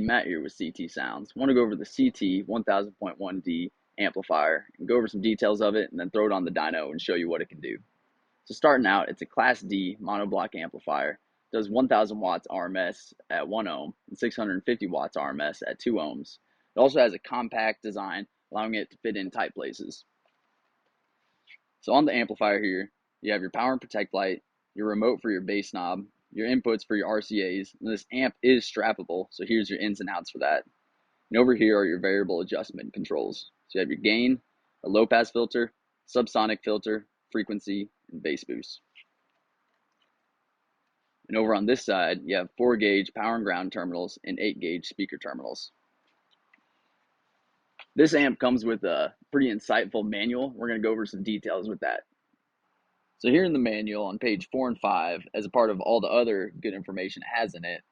Matt here with CT Sounds. I want to go over the CT-1000.1D amplifier and go over some details of it and then throw it on the dyno and show you what it can do. So starting out, it's a Class D monoblock amplifier. It does 1000 watts RMS at 1 ohm and 650 watts RMS at 2 ohms. It also has a compact design, allowing it to fit in tight places. So on the amplifier here, you have your power and protect light, your remote for your bass knob, your inputs for your RCAs, and this amp is strappable, so here's your ins and outs for that. And over here are your variable adjustment controls. So you have your gain, a low pass filter, subsonic filter, frequency, and bass boost. And over on this side, you have 4-gauge power and ground terminals and 8-gauge speaker terminals. This amp comes with a pretty insightful manual. We're going to go over some details with that. So here in the manual on page 4 and 5, as a part of all the other good information it has in it,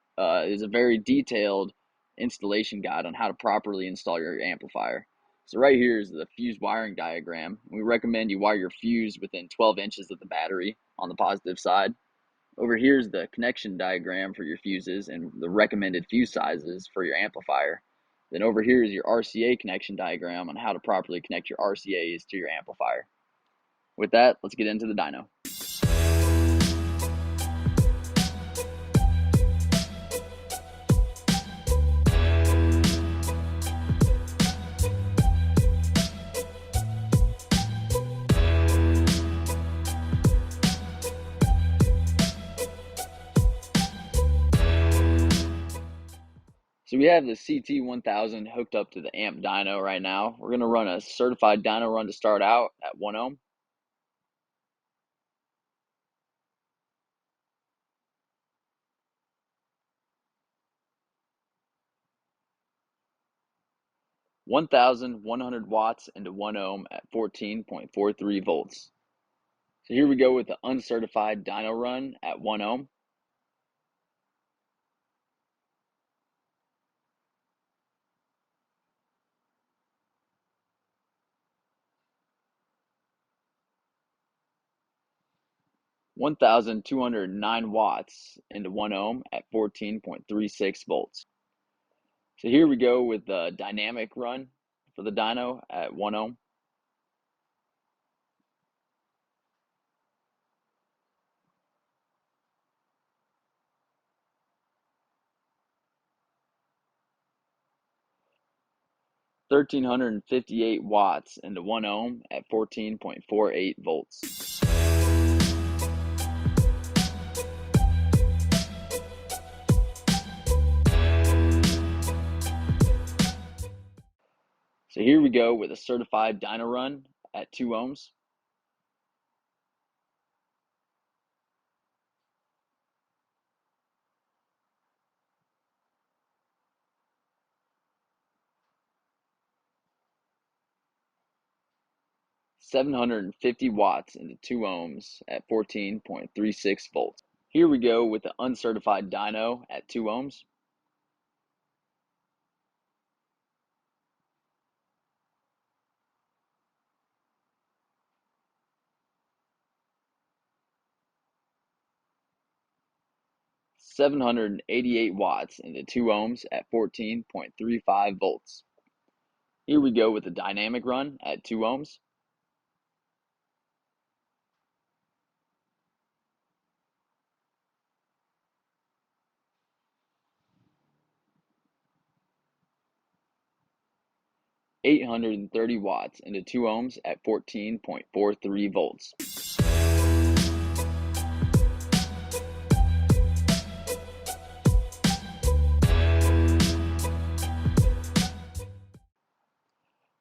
is a very detailed installation guide on how to properly install your amplifier. So right here is the fuse wiring diagram. We recommend you wire your fuse within 12 inches of the battery on the positive side. Over here is the connection diagram for your fuses and the recommended fuse sizes for your amplifier. Then over here is your RCA connection diagram on how to properly connect your RCAs to your amplifier. With that, let's get into the dyno. So we have the CT-1000 hooked up to the amp dyno right now. We're going to run a certified dyno run to start out at 1 ohm. (1,100 watts into 1 ohm at 14.43 volts. So here we go with the uncertified dyno run at 1 ohm. (1,209 watts into 1 ohm at 14.36 volts. So here we go with the dynamic run for the dyno at 1 ohm. (1,358 watts into 1 ohm at 14.48 volts. So here we go with a certified dyno run at 2 ohms. (750 watts into 2 ohms at 14.36 volts. Here we go with the uncertified dyno at 2 ohms. (788 watts into 2 ohms at 14.35 volts. Here we go with the dynamic run at 2 ohms. (830 watts into 2 ohms at 14.43 volts.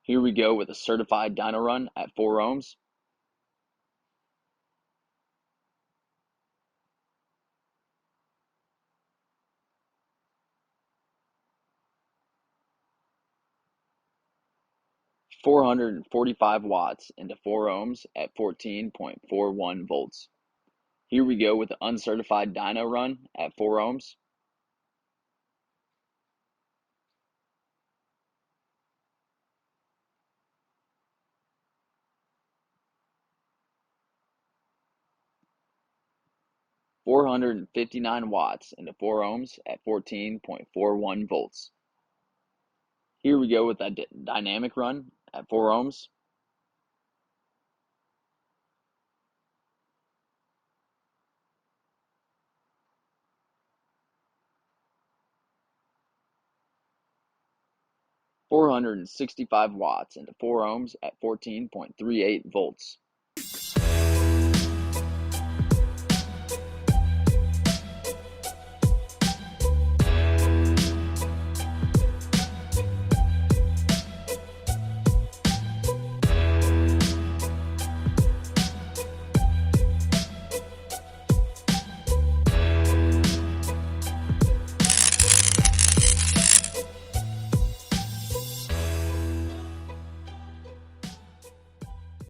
Here we go with a certified dyno run at 4 ohms. (445 watts into 4 ohms at 14.41 volts. Here we go with the uncertified dyno run at 4 ohms. (459 watts into 4 ohms at 14.41 volts. Here we go with that dynamic run at 4 ohms. "465 watts into 4 ohms at 14.38 volts.